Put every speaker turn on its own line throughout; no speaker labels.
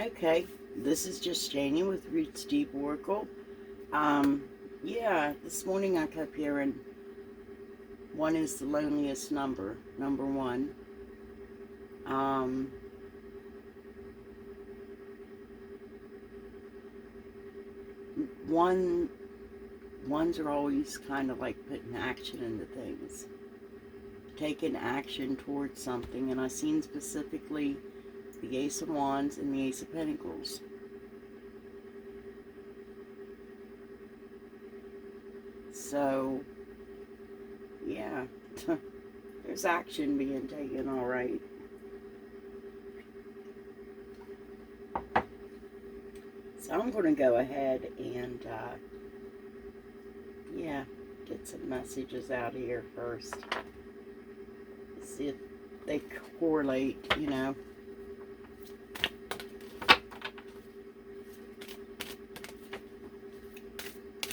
Okay, this is just Janie with Roots Deep Oracle. Yeah, this morning I kept hearing one is the loneliest number, number one. Um, one ones are always kind of like putting action into things, taking action towards something, and I seen specifically the Ace of Wands and the Ace of Pentacles. So, yeah, there's action being taken, all right. So I'm going to go ahead and, yeah, get some messages out here first. See if they correlate, you know.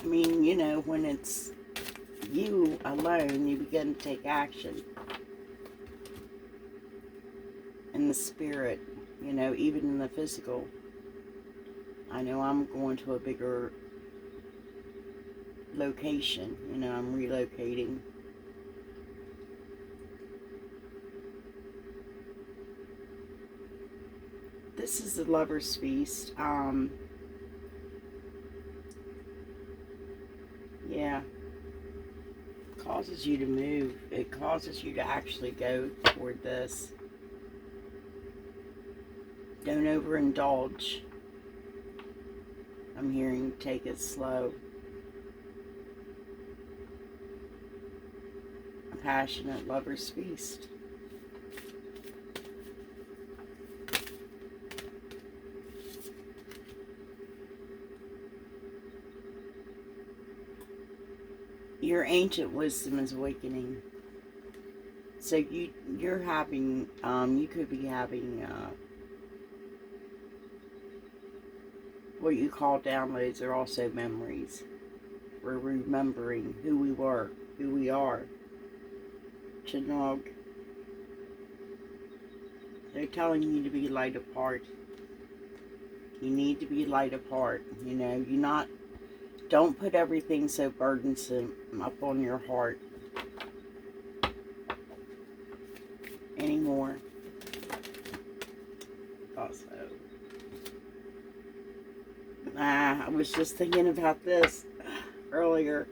I mean, you know, when it's you alone, you begin to take action. In the spirit, you know, even in the physical. I know I'm going to a bigger location, you know, I'm relocating. This is the Lover's Feast. Yeah, causes you to move. It causes you to actually go toward this. Don't overindulge. I'm hearing take it slow. A passionate lover's feast. Your ancient wisdom is awakening. So you're having, you could be having what you call downloads are also memories. We're remembering who we were, who we are. Chinook. They're telling you to be light apart. You need to be light apart. You know, don't put everything so burdensome up on your heart anymore. Also, I was just thinking about this earlier.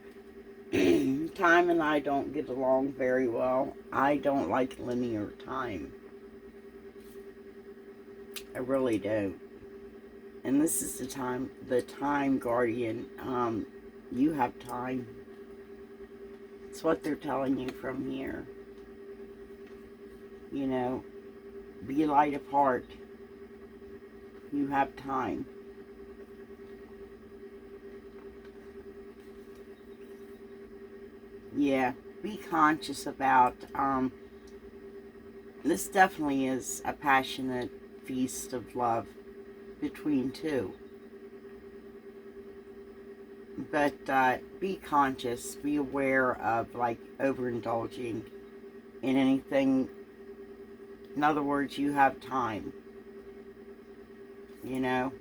Time and I don't get along very well. I don't like linear time. I really don't. And this is the time guardian. You have time. It's what they're telling you from here. You know, be light apart. You have time. Yeah, be conscious about, this definitely is a passionate feast of love between two. But be conscious, be aware of like overindulging in anything. In other words, you have time. You know,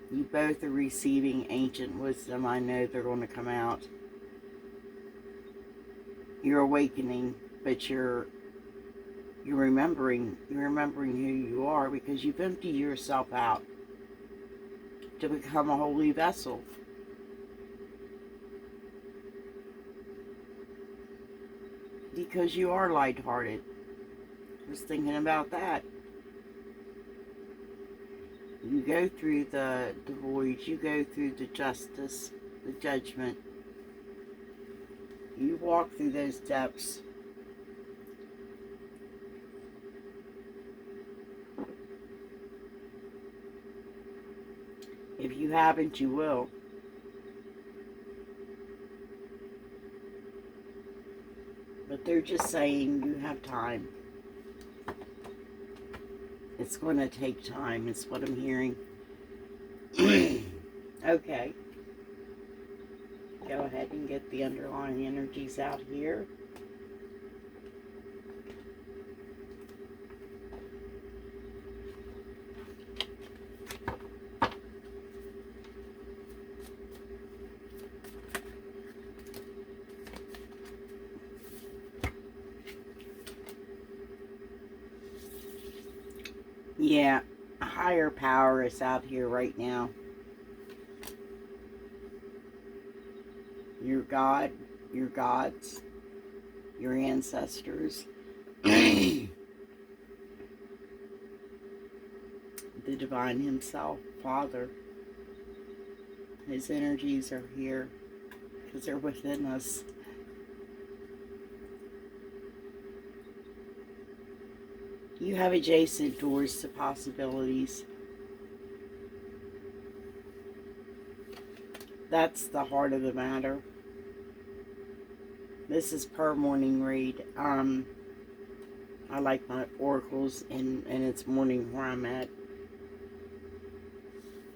you both are receiving ancient wisdom. I know they're going to come out. You're awakening, but you're remembering who you are, because you've emptied yourself out to become a holy vessel. Because you are lighthearted. I was thinking about that. You go through the voids, you go through the justice, the judgment. You walk through those depths. If you haven't, you will. But they're just saying you have time. It's going to take time, is what I'm hearing. Okay. Go ahead and get the underlying energies out here. Yeah, a higher power is out here right now. Your God, your gods, your ancestors, the divine himself, Father. His energies are here because they're within us. You have adjacent doors to possibilities. That's the heart of the matter. This is per morning read. I like my oracles and it's morning where I'm at.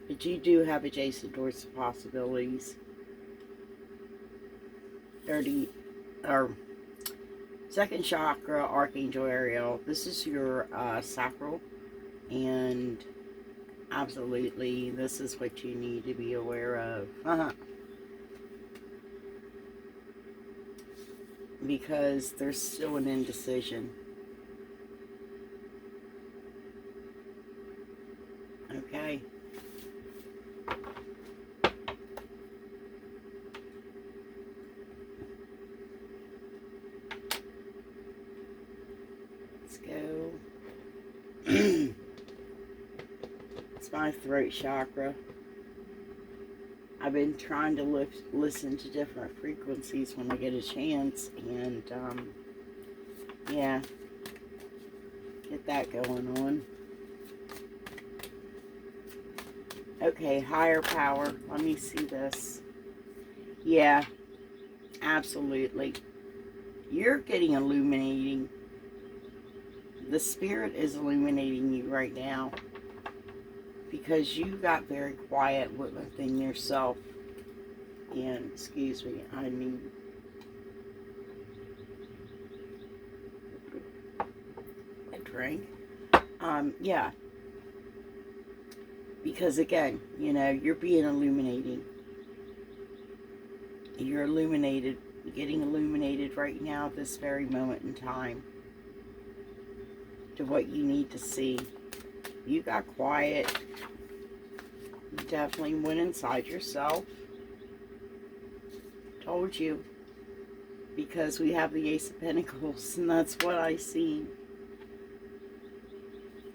But you do have adjacent doors to possibilities. 30 or second chakra, Archangel Ariel. This is your sacral, and absolutely this is what you need to be aware of. Because there's still an indecision. Okay. Let's go. It's my throat chakra. I've been trying to listen to different frequencies when I get a chance, and yeah, get that going on. Okay, higher power. Let me see this. Yeah, absolutely. You're getting illuminating. The spirit is illuminating you right now because you got very quiet within yourself. And excuse me, I need a drink. Yeah, because again, you know, you're being illuminating. You're illuminated, getting illuminated right now, this very moment in time, to what you need to see. You got quiet. You definitely went inside yourself. Told you. Because we have the Ace of Pentacles, and that's what I see.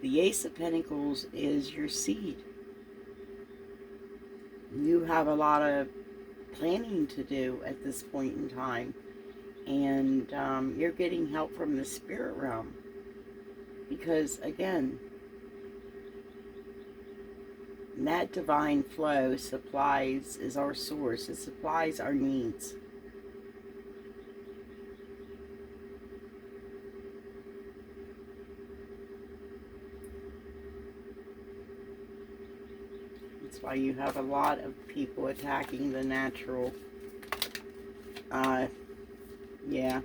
The Ace of Pentacles is your seed. You have a lot of planning to do at this point in time. And you're getting help from the spirit realm. Because, again, that divine flow supplies, is our source. It supplies our needs. That's why you have a lot of people attacking the natural, yeah,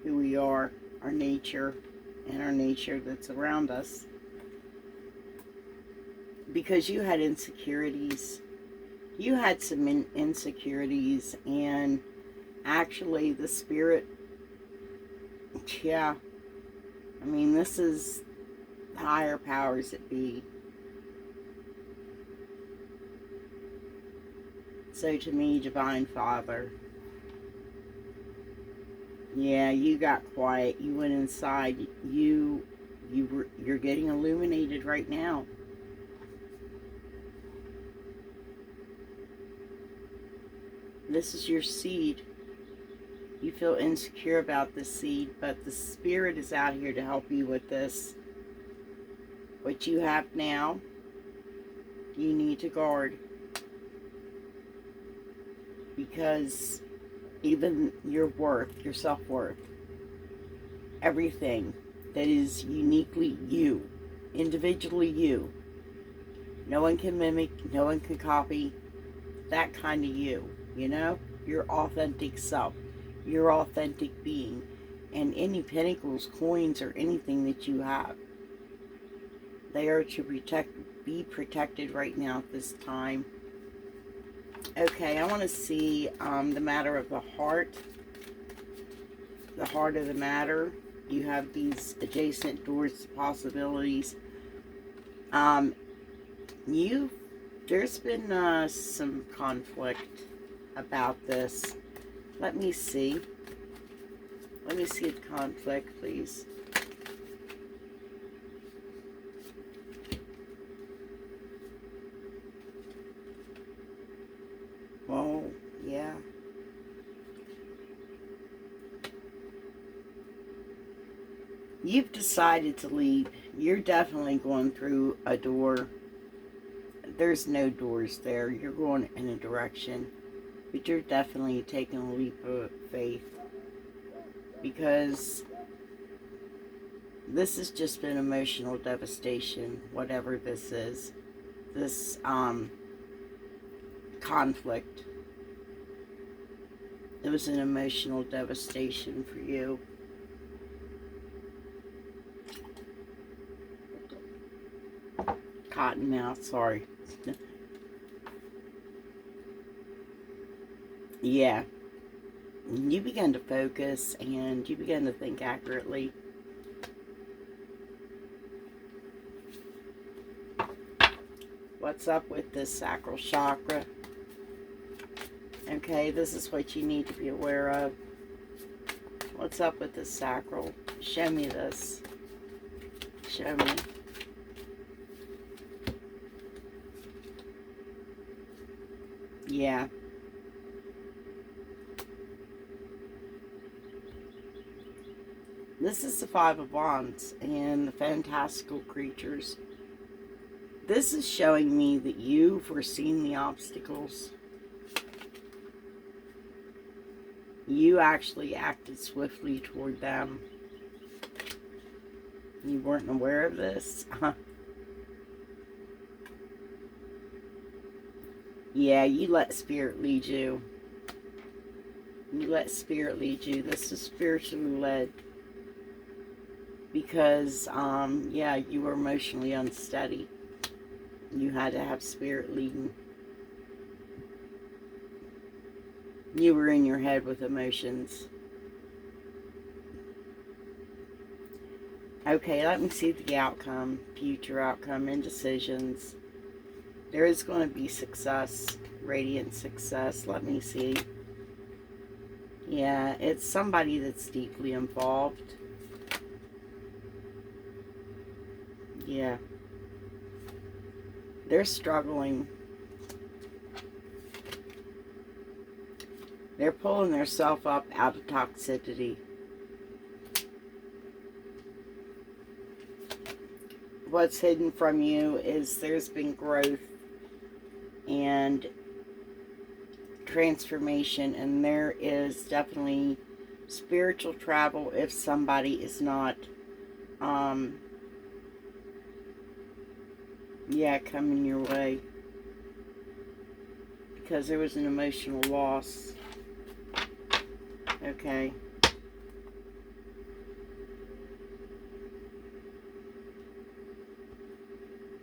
who we are, our nature, and our nature that's around us. Because you had insecurities. You had some insecurities, and actually the spirit, yeah, I mean, this is higher powers that be. So to me, Divine Father, yeah, you got quiet. You went inside. You're getting illuminated right now. This is your seed. You feel insecure about this seed, but the spirit is out here to help you with this. What you have now, you need to guard. Because even your worth, your self-worth, everything that is uniquely you, individually you, no one can mimic, no one can copy that kind of you, you know? Your authentic self, your authentic being, and any pentacles, coins, or anything that you have, they are to be protected right now at this time. Okay, I want to see the matter of the heart of the matter. You have these adjacent doors to possibilities. Um, you, there's been some conflict about this. Let me see. Let me see the conflict, please. Oh, yeah. You've decided to leave. You're definitely going through a door. There's no doors there. You're going in a direction. But you're definitely taking a leap of faith. Because this has just been emotional devastation, whatever this is. This conflict. It was an emotional devastation for you. Cottonmouth, sorry. Yeah. You began to focus and you began to think accurately. What's up with this sacral chakra? Okay, this is what you need to be aware of. What's up with this sacral? Show me this. Show me. Yeah. This is the Five of Wands and the fantastical creatures. This is showing me that you foreseen the obstacles. You actually acted swiftly toward them. You weren't aware of this? Yeah, you let Spirit lead you. You let Spirit lead you. This is spiritually led. Because, yeah, you were emotionally unsteady. You had to have Spirit leading. You were in your head with emotions. Okay, let me see the outcome, future outcome, indecisions. There is going to be success, radiant success. Let me see. Yeah, it's somebody that's deeply involved. Yeah. They're struggling. They're pulling themselves up out of toxicity. What's hidden from you is there's been growth and transformation, and there is definitely spiritual travel if somebody is not yeah, coming your way, because there was an emotional loss. Okay.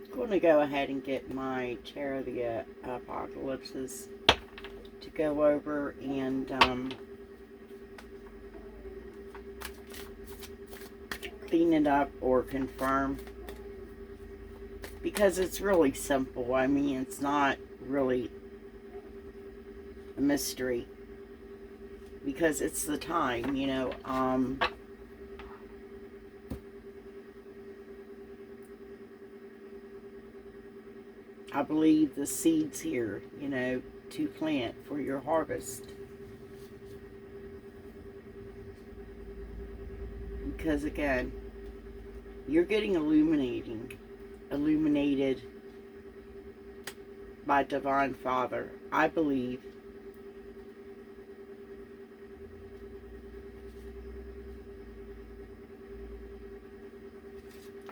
I'm going to go ahead and get my Tarot of the Apocalypses to go over and clean it up or confirm, because it's really simple. I mean, it's not really a mystery, because it's the time, you know. I believe the seeds here, you know, to plant for your harvest. Because again, you're getting illuminated by Divine Father, I believe.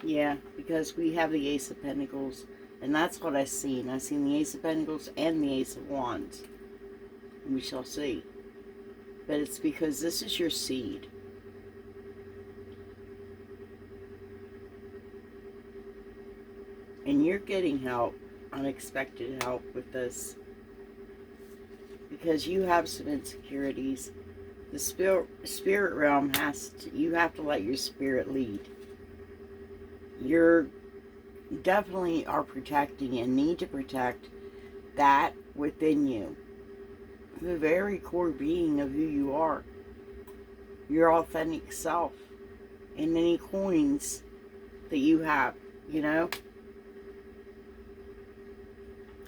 Yeah, because we have the Ace of Pentacles, and that's what I've seen. I've seen the Ace of Pentacles and the Ace of Wands. And we shall see. But it's because this is your seed. And you're getting help, unexpected help with this. Because you have some insecurities. The spirit realm you have to let your spirit lead. You're definitely are protecting and need to protect that within you. The very core being of who you are. Your authentic self. And any coins that you have, you know.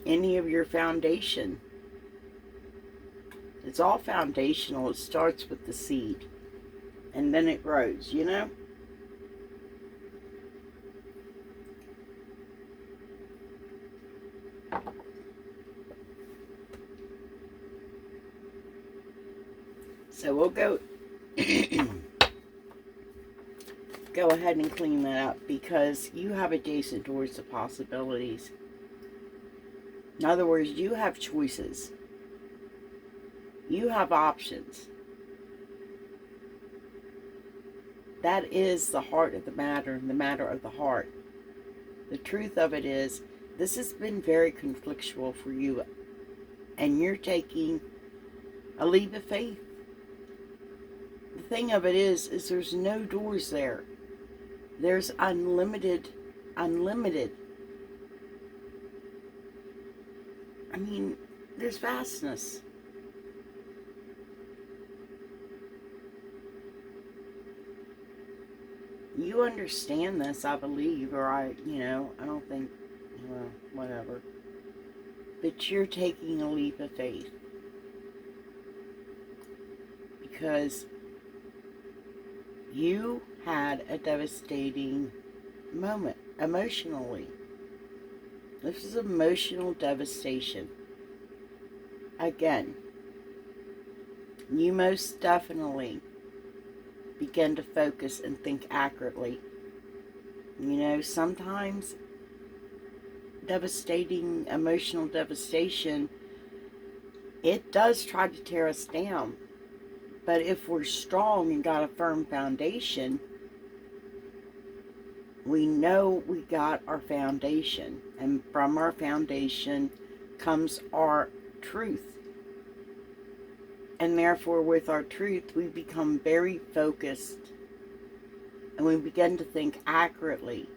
Any of your foundation. It's all foundational. It starts with the seed. And then it grows, you know. So we'll go ahead and clean that up, because you have adjacent doors to possibilities. In other words, you have choices. You have options. That is the heart of the matter of the heart. The truth of it is, this has been very conflictual for you, and you're taking a leap of faith. The thing of it is there's no doors there. There's unlimited. I mean, there's vastness. You understand this, I believe, or I don't think, well, whatever. But you're taking a leap of faith. Because you had a devastating moment emotionally. This is emotional devastation. Again, you most definitely begin to focus and think accurately. You know, sometimes devastating emotional devastation, it does try to tear us down. But if we're strong and got a firm foundation, we know we got our foundation. And from our foundation comes our truth. And therefore, with our truth, we become very focused. And we begin to think accurately.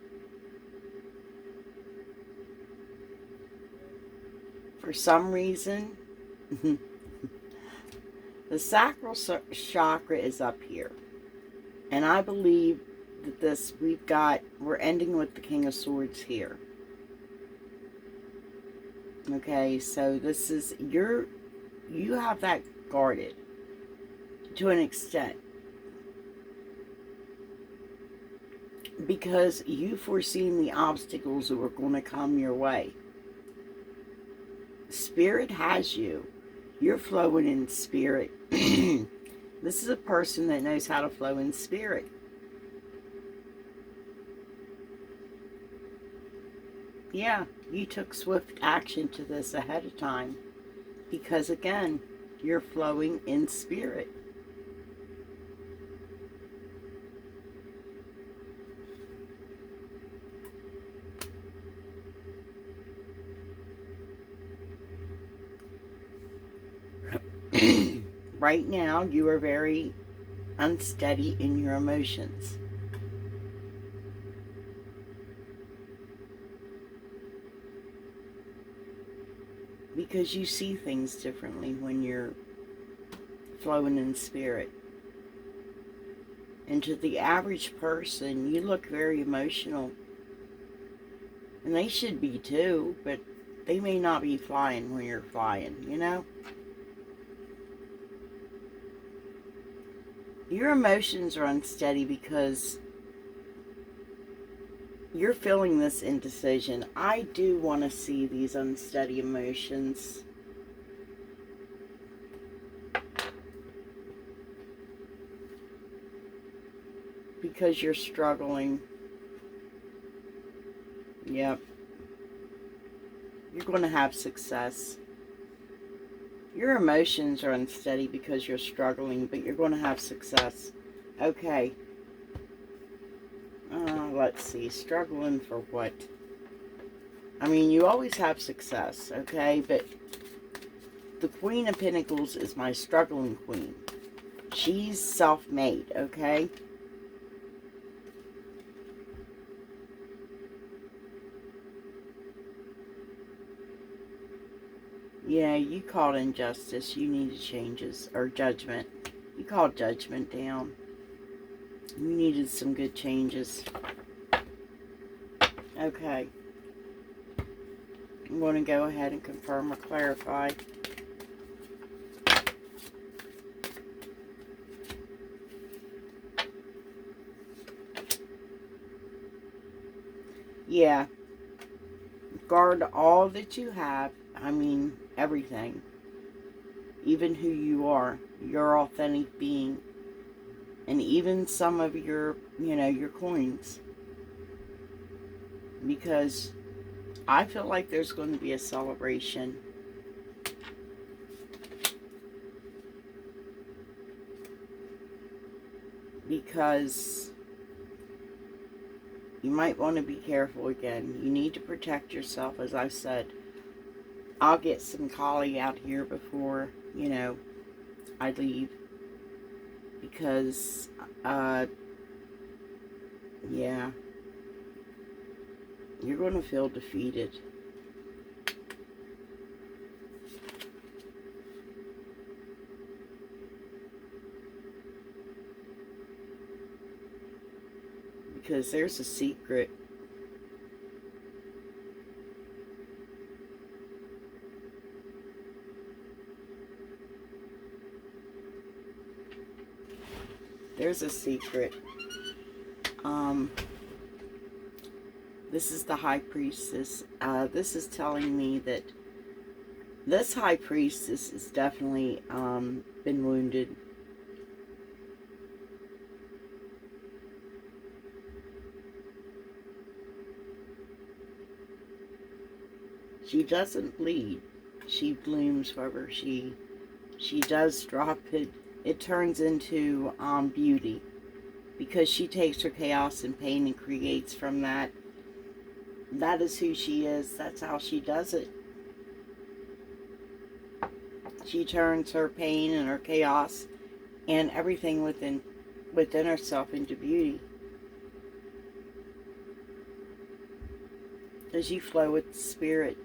For some reason, the sacral chakra is up here. And I believe that we're ending with the King of Swords here. Okay, so this is, you have that guarded to an extent. Because you've foreseen the obstacles that were going to come your way. Spirit has you. You're flowing in spirit. This is a person that knows how to flow in spirit. Yeah, you took swift action to this ahead of time. Because again, you're flowing in spirit. Right now, you are very unsteady in your emotions. Because you see things differently when you're flowing in spirit. And to the average person, you look very emotional. And they should be too, but they may not be flying when you're flying, you know? Your emotions are unsteady because you're feeling this indecision. I do want to see these unsteady emotions. Because you're struggling. Yep. You're going to have success. Your emotions are unsteady because you're struggling, but you're going to have success. Okay. Let's see. Struggling for what? I mean, you always have success, okay? But the Queen of Pentacles is my struggling queen. She's self-made, okay? Yeah, you called injustice. You needed changes. Or judgment. You called judgment down. You needed some good changes. Okay. I'm going to go ahead and confirm or clarify. Yeah. Guard all that you have. I mean, everything. Even who you are. Your authentic being. And even some of your, your coins. Because I feel like there's going to be a celebration. Because you might want to be careful again. You need to protect yourself, as I said. I'll get some Kali out here before, I leave. Because, yeah, you're going to feel defeated. Because there's a secret. There's a secret. This is the High Priestess. This is telling me that this High Priestess has definitely been wounded. She doesn't bleed. She blooms, however, she does drop it. It turns into beauty. Because she takes her chaos and pain and creates from that. That is who she is. That's how she does it. She turns her pain and her chaos and everything within herself into beauty. As you flow with the spirit.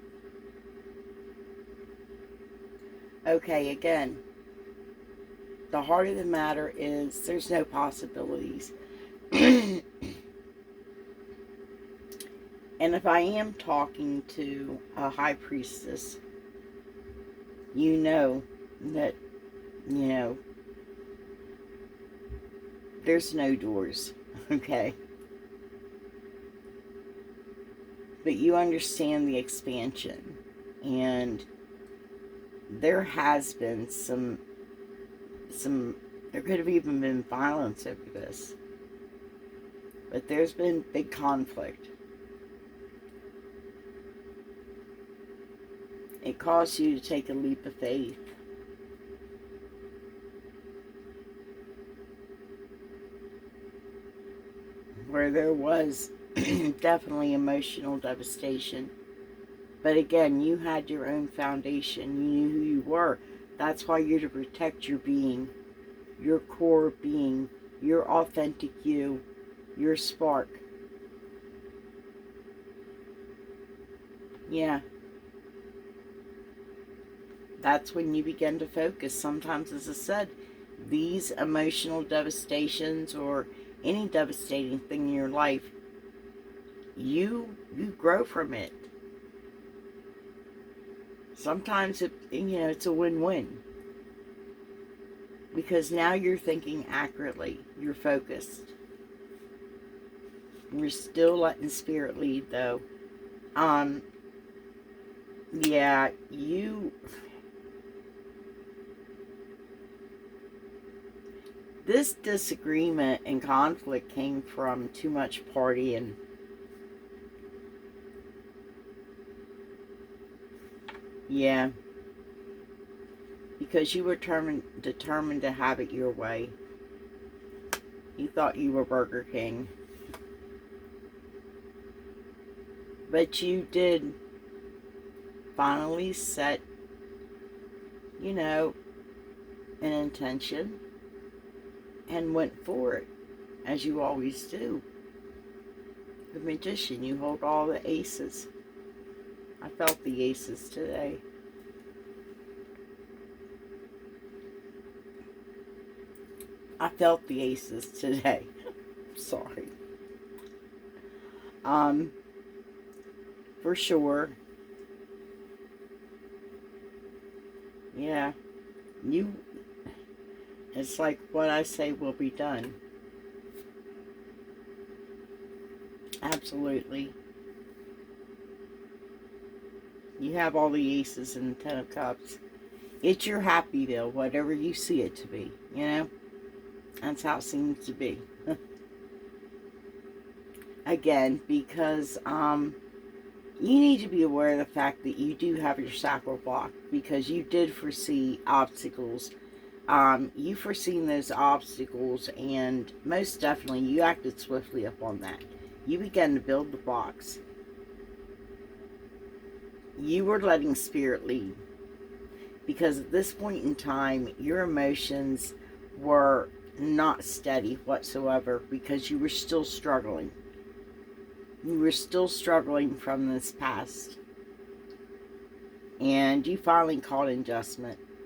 Okay, again, the heart of the matter is there's no possibilities. And if I am talking to a high priestess, you know that, there's no doors, okay? But you understand the expansion. And there has been some there could have even been violence over this. But there's been big conflict. It caused you to take a leap of faith. Where there was definitely emotional devastation. But again, you had your own foundation. You knew who you were. That's why you're to protect your being, your core being, your authentic you, your spark. Yeah. That's when you begin to focus. Sometimes, as I said, these emotional devastations or any devastating thing in your life, you grow from it. Sometimes it's a win-win. Because now you're thinking accurately. You're focused. You're still letting spirit lead, though. Yeah, this disagreement and conflict came from too much partying. Yeah. Because you were determined to have it your way. You thought you were Burger King. But you did finally set, an intention and went for it, as you always do. The Magician, you hold all the aces. I felt the aces today. I felt the aces today. Sorry. Um, for sure. Yeah. You, it's like what I say will be done. Absolutely. You have all the aces and the 10 of cups. It's your happy bill, whatever you see it to be, you know? That's how it seems to be. Again, because you need to be aware of the fact that you do have your sacral block, because you did foresee obstacles. You foreseen those obstacles, and most definitely you acted swiftly upon that. You began to build the blocks. You were letting spirit lead, because at this point in time your emotions were not steady whatsoever, because you were still struggling. You were still struggling from this past. And you finally called in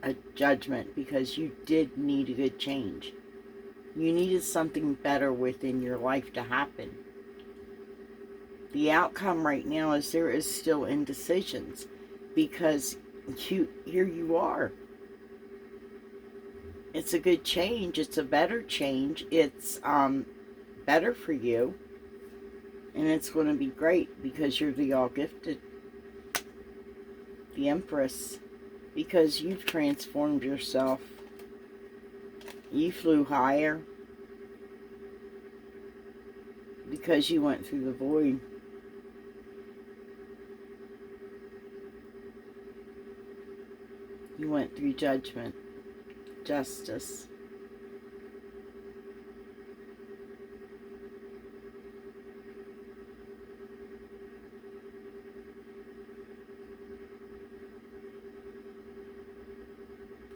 a judgment, because you did need a good change. You needed something better within your life to happen. The outcome right now is there is still indecisions, because here you are. It's a good change. It's a better change. It's better for you. And it's going to be great, because you're the all gifted, the Empress, because you've transformed yourself. You flew higher, because you went through the void. You went through judgment, justice.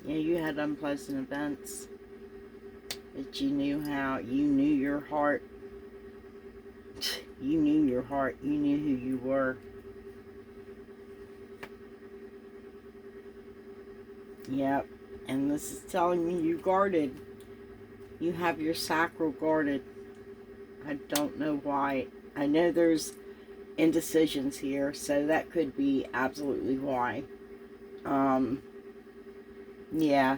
Yeah, you had unpleasant events, but you knew your heart. You knew your heart. You knew who you were. Yep. And this is telling me you guarded. You have your sacral guarded. I don't know why. I know there's indecisions here, so that could be absolutely why. Yeah.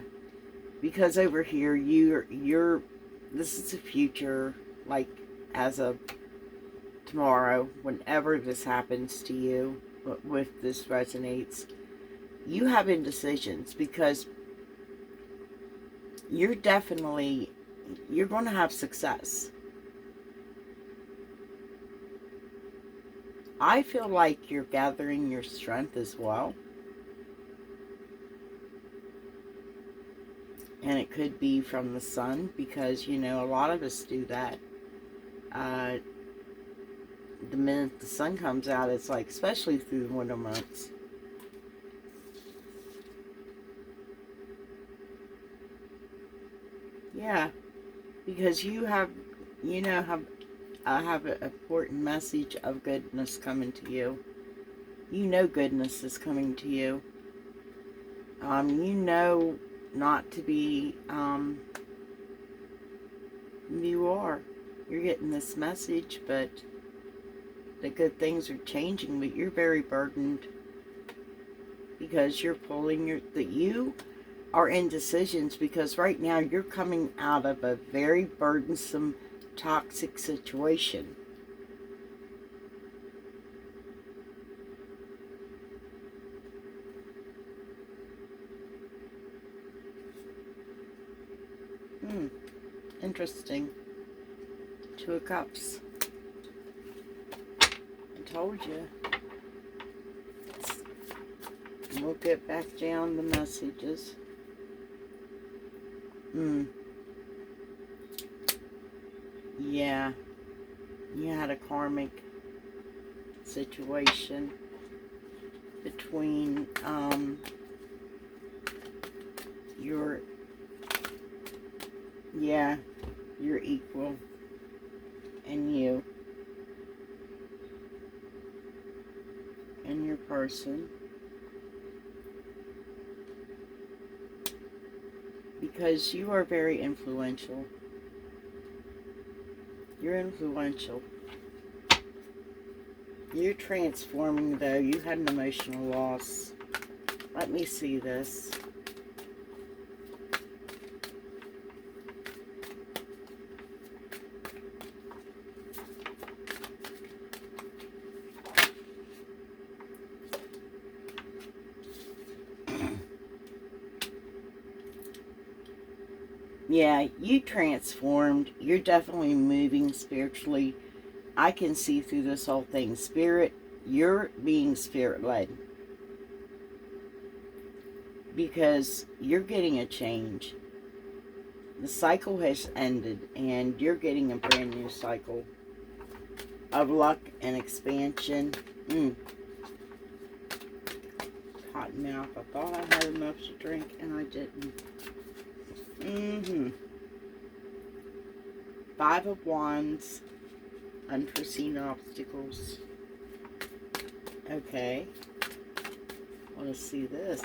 Because over here, you're this is the future, like, as of tomorrow, whenever this happens to you, with this resonates, you have indecisions, because you're going to have success. I feel like you're gathering your strength as well. And it could be from the sun, because, a lot of us do that. The minute the sun comes out, it's like, especially through the winter months. Yeah, because you have an important message of goodness coming to you. You know goodness is coming to you. You know not to be, you are. You're getting this message, but the good things are changing, but you're very burdened, because you're you are in decisions, because right now you're coming out of a very burdensome, toxic situation. Interesting. Two of Cups. I told you. We'll get back down the messages. Yeah. You had a karmic situation between your equal and you and your person, because you are very influential. You're influential. You're transforming, though. You had an emotional loss. Let me see this. Yeah, you transformed. You're definitely moving spiritually. I can see through this whole thing. Spirit, you're being spirit-led. Because you're getting a change. The cycle has ended, and you're getting a brand new cycle of luck and expansion. Cotton mouth. I thought I had enough to drink, and I didn't. Five of Wands. Unforeseen obstacles. Okay. I want to see this.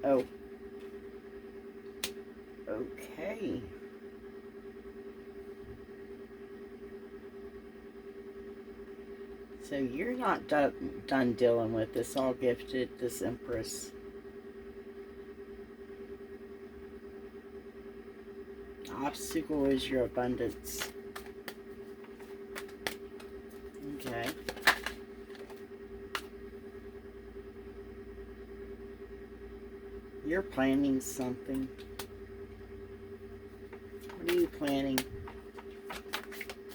Oh. Okay. So you're not done dealing with this all gifted, this Empress. Obstacle is your abundance. Okay. You're planning something. What are you planning?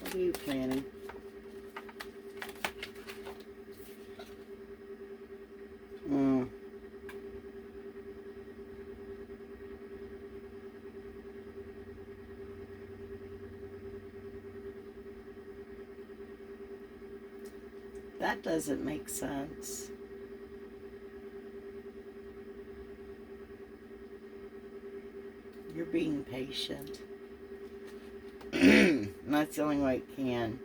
What are you planning? That doesn't make sense. You're being patient. That's the only way it can.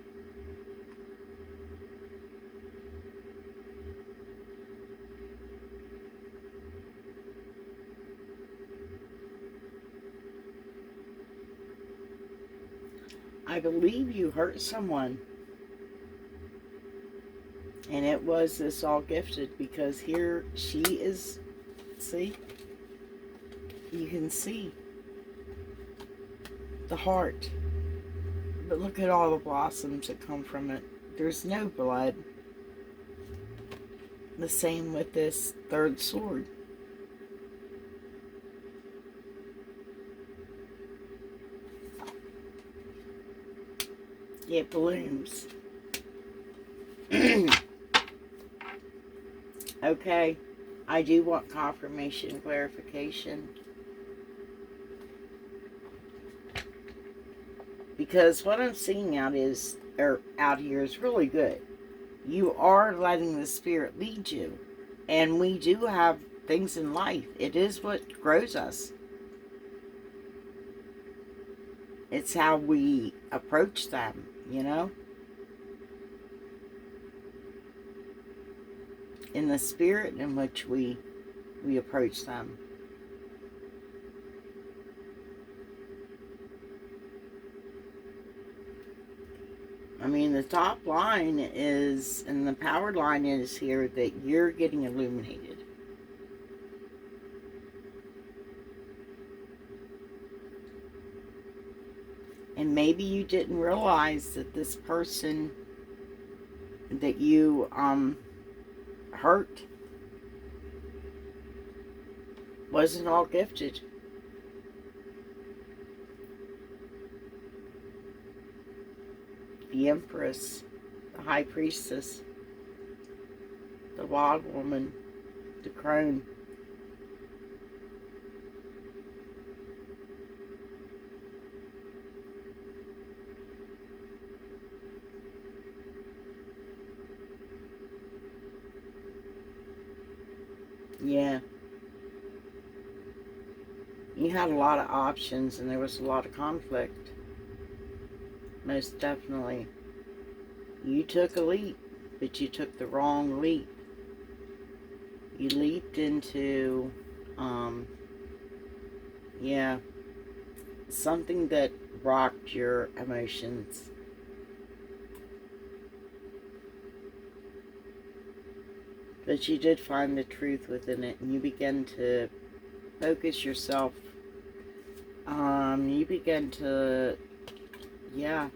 I believe you hurt someone. And it was this all gifted, because here she is, see? You can see the heart. But look at all the blossoms that come from it. There's no blood. The same with this third sword. It blooms. Okay. I do want confirmation, clarification. Because what I'm seeing out here is really good. You are letting the Spirit lead you. And we do have things in life. It is what grows us. It's how we approach them, you know? In the spirit in which we approach them. I mean, the top line is, and the power line is here, that you're getting illuminated. And maybe you didn't realize that this person that you hurt wasn't all gifted. The Empress, the High Priestess, the Wild Woman, the Crone. Yeah. You had a lot of options and there was a lot of conflict. Most definitely. You took a leap, but you took the wrong leap. You leaped into Yeah, something that rocked your emotions. But you did find the truth within it, and you began to focus yourself. You began to, yeah,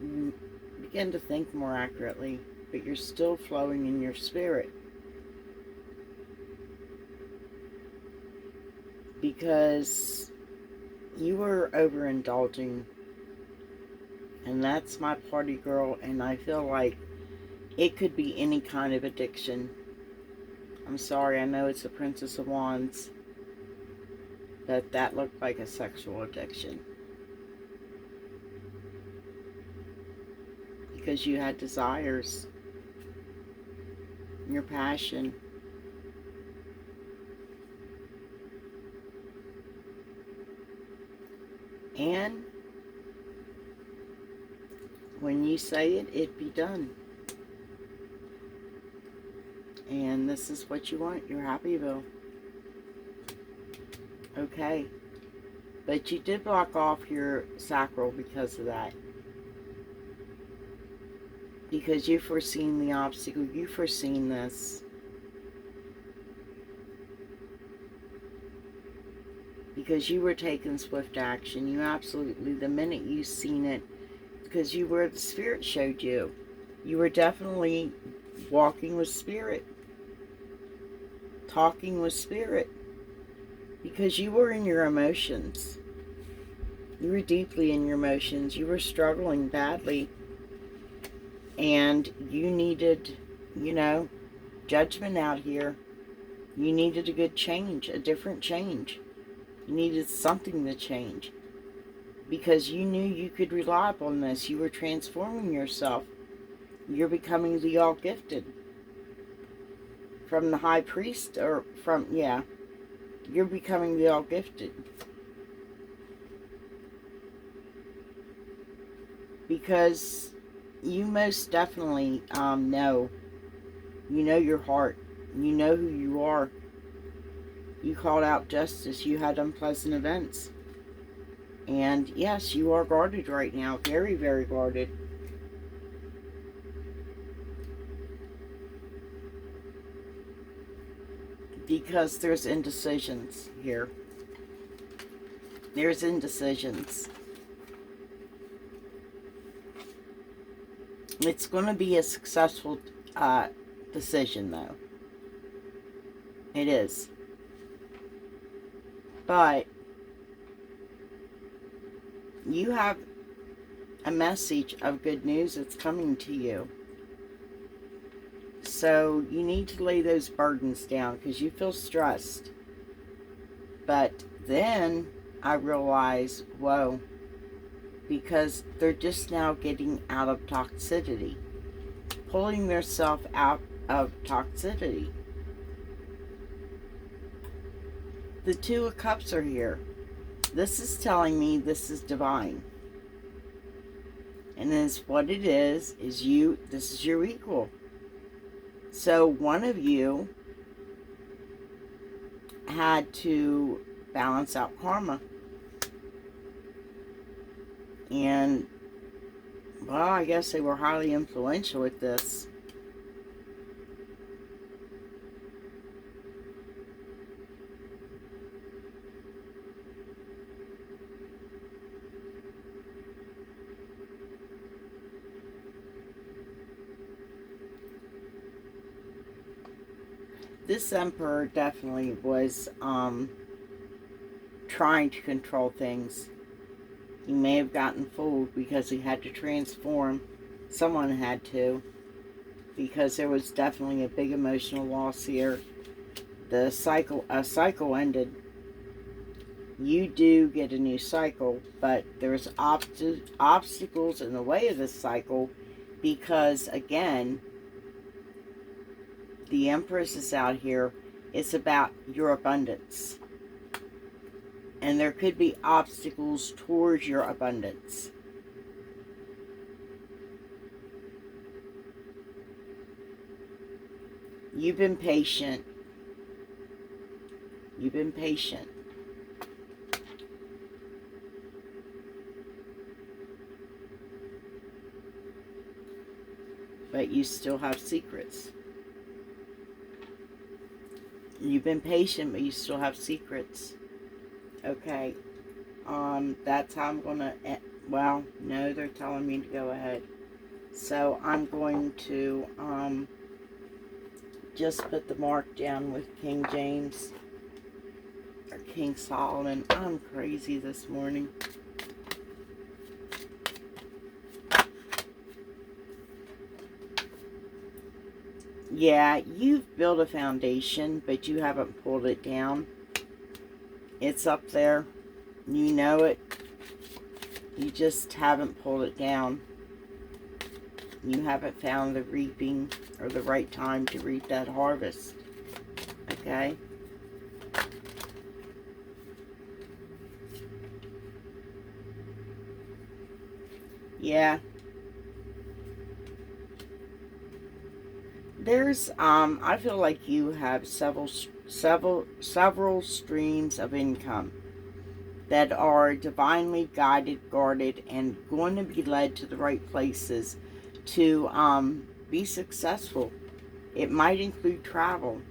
you began to think more accurately, but you're still flowing in your spirit. Because you were overindulging, and that's my party girl, and I feel like it could be any kind of addiction. I'm sorry, I know it's the Princess of Wands, but that looked like a sexual addiction. Because you had desires, your passion. And when you say it, it be done. And this is what you want, your Happyville. Okay. But you did block off your sacral because of that. Because you foreseen the obstacle, you foreseen this. Because you were taking swift action. You absolutely, the minute you seen it, because you were, the spirit showed you. You were definitely walking with spirit. Talking with spirit. Because you were in your emotions. You were deeply in your emotions. You were struggling badly. And you needed, judgment out here. You needed a good change, a different change. You needed something to change. Because you knew you could rely upon this. You were transforming yourself. You're becoming the all-gifted. From the high priest, or from, you're becoming the all-gifted. Because you most definitely know. You know your heart. You know who you are. You called out justice. You had unpleasant events. And yes, you are guarded right now. Very, very guarded. Because there's indecisions here. There's indecisions. It's going to be a successful decision, though. It is. But you have a message of good news that's coming to you. So you need to lay those burdens down because you feel stressed. But then I realize, whoa, because they're just now getting out of toxicity, pulling themselves out of toxicity. The Two of Cups are here. This is telling me this is divine. And then what it is you, this is your equal. So one of you had to balance out karma. And, well, I guess they were highly influential with this. This emperor definitely was trying to control things. He may have gotten fooled because he had to transform. Someone had to. Because there was definitely a big emotional loss here. A cycle ended. You do get a new cycle, but there's obstacles in the way of this cycle because, again, the Empress is out here. It's about your abundance. And there could be obstacles towards your abundance. You've been patient. You've been patient. But you still have secrets. You've been patient, but you still have secrets. Okay. That's how I'm going to... Well, no, they're telling me to go ahead. So I'm going to just put the mark down with King James or King Solomon. I'm crazy this morning. Yeah, you've built a foundation, but you haven't pulled it down. It's up there. You know it. You just haven't pulled it down. You haven't found the reaping or the right time to reap that harvest. Okay? Yeah. There's, I feel like you have several streams of income that are divinely guided, guarded, and going to be led to the right places to be successful. It might include travel.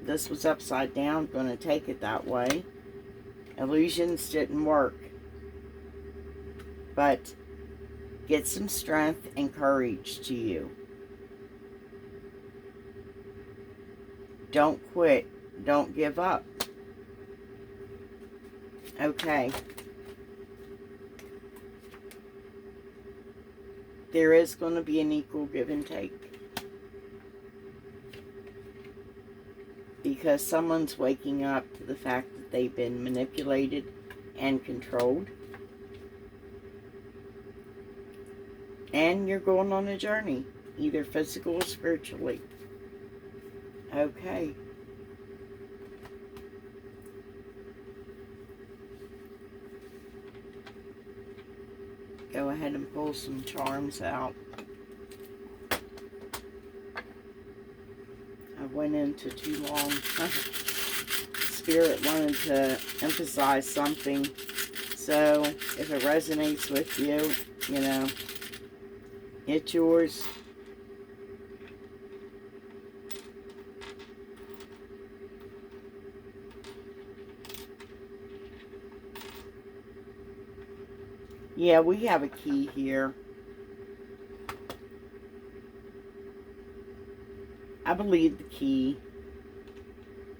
This was upside down, going to take it that way. Illusions didn't work. But get some strength and courage to you. Don't quit. Don't give up. Okay. There is going to be an equal give and take. Because someone's waking up to the fact that they've been manipulated and controlled. And you're going on a journey, either physical or spiritually. Okay. Go ahead and pull some charms out. I went into too long. Spirit wanted to emphasize something. So, if it resonates with you, you know, it's yours. Yeah, we have a key here. I believe the key,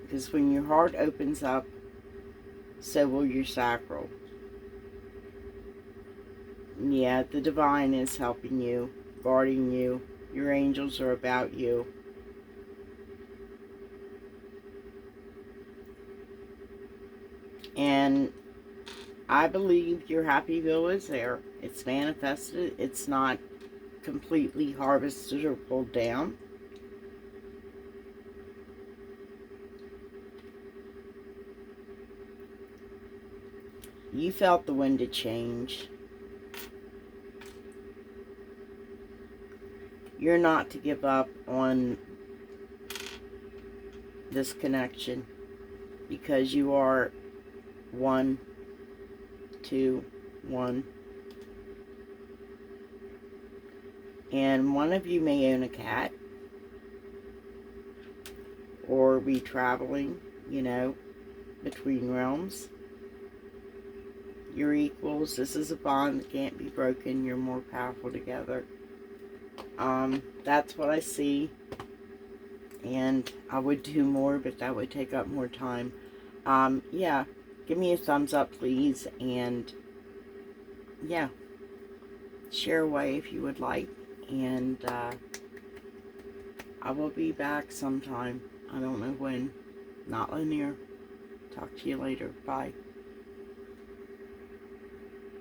because when your heart opens up, so will your sacral. Yeah, the divine is helping you, guarding you. Your angels are about you. And I believe your Happyville is there. It's manifested. It's not completely harvested or pulled down. You felt the wind of change. You're not to give up on this connection because you are 1, 2, 1. And one of you may own a cat or be traveling, you know, between realms. You're equals. This is a bond that can't be broken. You're more powerful together. That's what I see. And I would do more, but that would take up more time. Yeah. Give me a thumbs up, please. And, yeah. Share away if you would like. And, I will be back sometime. I don't know when. Not linear. Talk to you later. Bye.